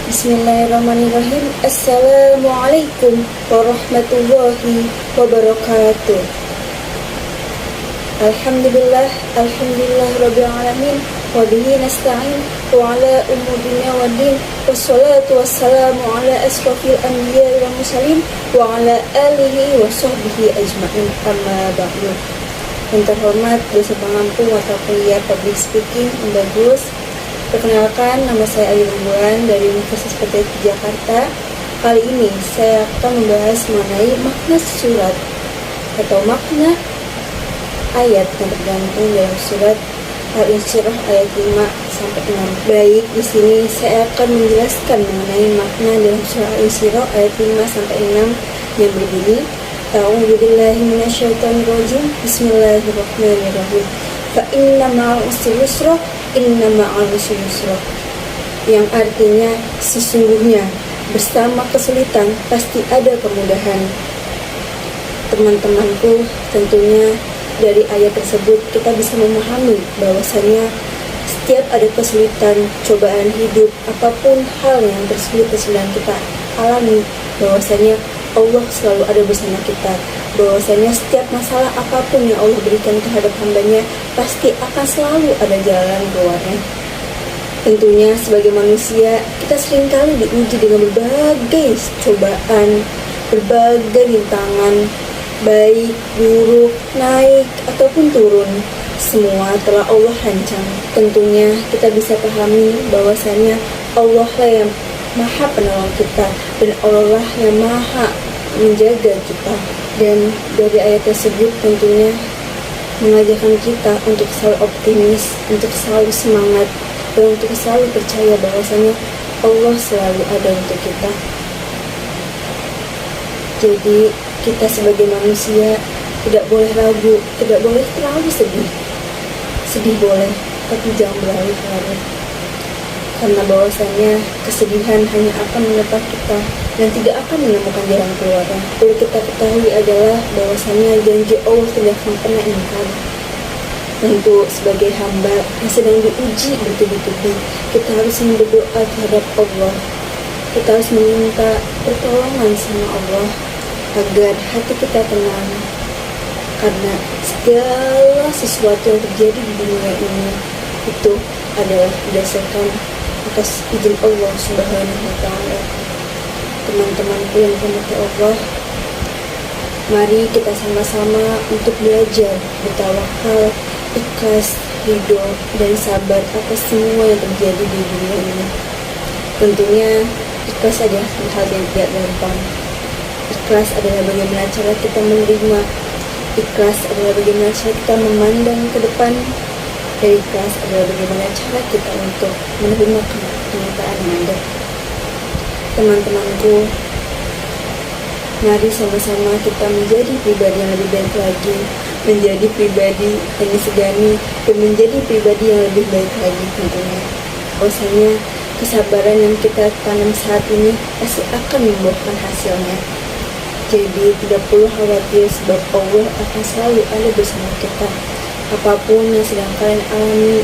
Bismillahirrahmanirrahim. Assalamualaikum warahmatullahi wabarakatuh. Alhamdulillah rabbil alamin, wa bihi nasta'in, wa ala umuri dunya waddin, wassalatu wassalamu ala asrofil anbiya'i wal mursalin, wa ala alihi wa sahbihi ajma'in, amma ba'du. Yang terhormat dosen pengampu mata kuliah public speaking yang bagus. Perkenalkan, nama saya Ayu Rembulan dari Universitas PTN Jakarta. Kali ini saya akan membahas mengenai makna surat atau makna ayat yang tergantung dalam surat Al-Insyirah ayat 5-6. Baik, di sini saya akan menjelaskan mengenai makna dalam surah Al-Insyirah ayat 5-6 yang berbunyi, A'udzubillahi minasyaitonirrajim. Bismillahirrahmanirrahim. Fa inna ma'al usri yusra, inna ma'al usri yusra. Yang artinya sesungguhnya bersama kesulitan pasti ada kemudahan. Teman-temanku, tentunya dari ayat tersebut kita bisa memahami bahwasanya setiap ada kesulitan, cobaan hidup, apapun hal yang tersulit sedang kita alami, bahwasanya Allah selalu ada bersama kita, bahwasanya setiap masalah apapun yang Allah berikan terhadap hambanya pasti akan selalu ada jalan keluarnya. Tentunya sebagai manusia kita seringkali diuji dengan berbagai cobaan, berbagai rintangan, baik, buruk, naik, ataupun turun. Semua telah Allah rancang. Tentunya kita bisa pahami bahwasanya Allah lah yang Maha penolong kita, dan Allah lah yang Maha menjaga kita. Dan dari ayat tersebut tentunya mengajarkan kita untuk selalu optimis, untuk selalu semangat, dan untuk selalu percaya bahwasanya Allah selalu ada untuk kita. Jadi kita sebagai manusia tidak boleh ragu, tidak boleh terlalu sedih. Sedih boleh, tapi jangan berlarut-larut. Karena bahwasanya kesedihan hanya akan menetap kita dan tidak akan menemukan jalan keluarnya. Perlu kita ketahui adalah bahwasanya janji Allah tidak akan pernah ingkar. Tentu sebagai hamba yang sedang diuji bertubi-tubi, kita harus berdoa terhadap Allah. Kita harus meminta pertolongan sama Allah agar hati kita tenang. Karena segala sesuatu yang terjadi di dunia ini itu adalah berdasarkan atas izin Allah Subhanahu wa Ta'ala. Teman-temanku yang dirahmati Allah, mari kita sama-sama untuk belajar bertawakal, ikhlas, ridho, dan sabar atas semua yang terjadi di dunia ini. Tentunya ikhlas adalah hal yang tidak gampang. Ikhlas adalah bagaimana cara kita menerima. Ikhlas adalah bagaimana cara kita memandang ke depan. Dan ikhlas adalah bagaimana cara kita untuk menerima kenyataan yang ada. Teman-temanku, mari sama-sama kita menjadi pribadi yang lebih baik lagi, menjadi pribadi yang disegani, dan menjadi pribadi yang lebih baik lagi tentunya. Bahwasanya kesabaran yang kita tanam saat ini pasti akan membuahkan hasilnya. Jadi tidak perlu khawatir, sebab Allah akan selalu ada bersama kita. Apapun yang sedang kalian alami,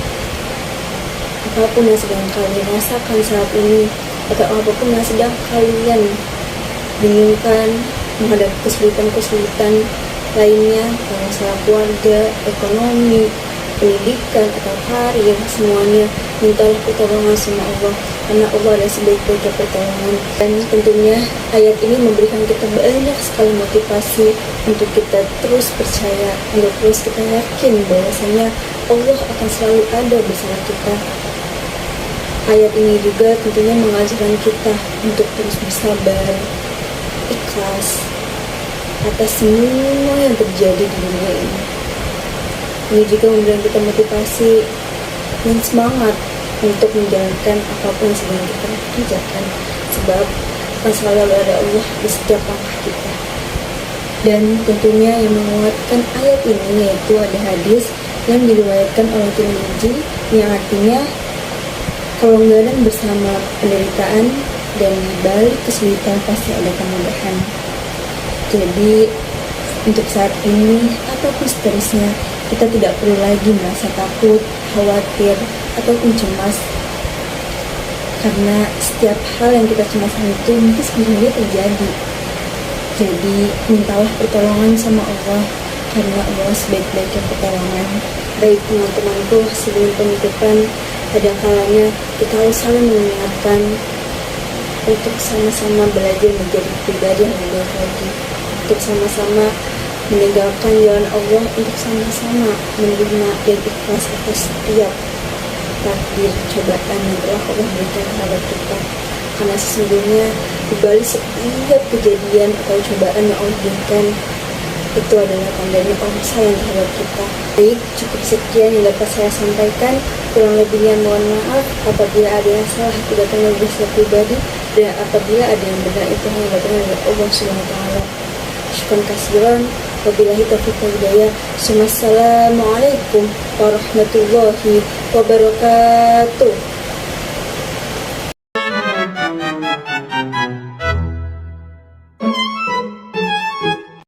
apapun yang sedang kalian rasakan saat ini, atau apapun yang sedang kalian bingungkan menghadapi kesulitan-kesulitan lainnya, masalah keluarga, ekonomi, pendidikan, atau karir, semuanya mintalah pertolongan sama Allah, karena Allah adalah sebaik-baiknya pertolongan. Dan tentunya ayat ini memberikan kita banyak sekali motivasi untuk kita terus percaya, untuk terus kita yakin bahwasanya Allah akan selalu ada bersama kita. Ayat ini juga tentunya mengajarkan kita untuk terus bersabar, ikhlas atas semua yang terjadi di dunia ini. Ini juga memberikan kita motivasi dan semangat untuk menjalankan apapun yang sedang kita kerjakan, sebab akan selalu ada Allah di setiap langkah kita. Dan tentunya yang menguatkan ayat ini yaitu ada hadis yang diriwayatkan oleh Tirmidzi yang artinya kalau nggak ada bersama penderitaan dan di balik kesulitan pasti ada kemudahan. Jadi untuk saat ini ataupun seterusnya kita tidak perlu lagi merasa takut, khawatir, ataupun cemas. karena setiap hal yang kita cemaskan itu mungkin sebenarnya terjadi. Jadi mintalah pertolongan sama Allah, karena Allah sebaik-baiknya pertolongan. Baik teman-temanku, sebelum penutupan, ada kalanya kita harus saling mengingatkan untuk sama-sama belajar menjadi pribadi yang lebih baik lagi, untuk sama-sama meninggalkan jalan Allah, untuk sama-sama menerima dan ikhlas atas setiap takdir cobaan yang telah Allah berikan kepada kita. Karena sesungguhnya di balik setiap kejadian atau cobaan yang Allah berikan, itu adalah tandanya Allah sayang terhadap kita. Baik, cukup sekian yang dapat saya sampaikan. Kurang lebihnya mohon maaf apabila ada yang salah, itu datang dari saya pribadi, dan apabila ada yang benar itu hanya datang dari Allah Subhanahu wa taala. Syukran kasiran. Wabillahi taufiq wal hidayah. Assalamualaikum warahmatullahi wabarakatuh.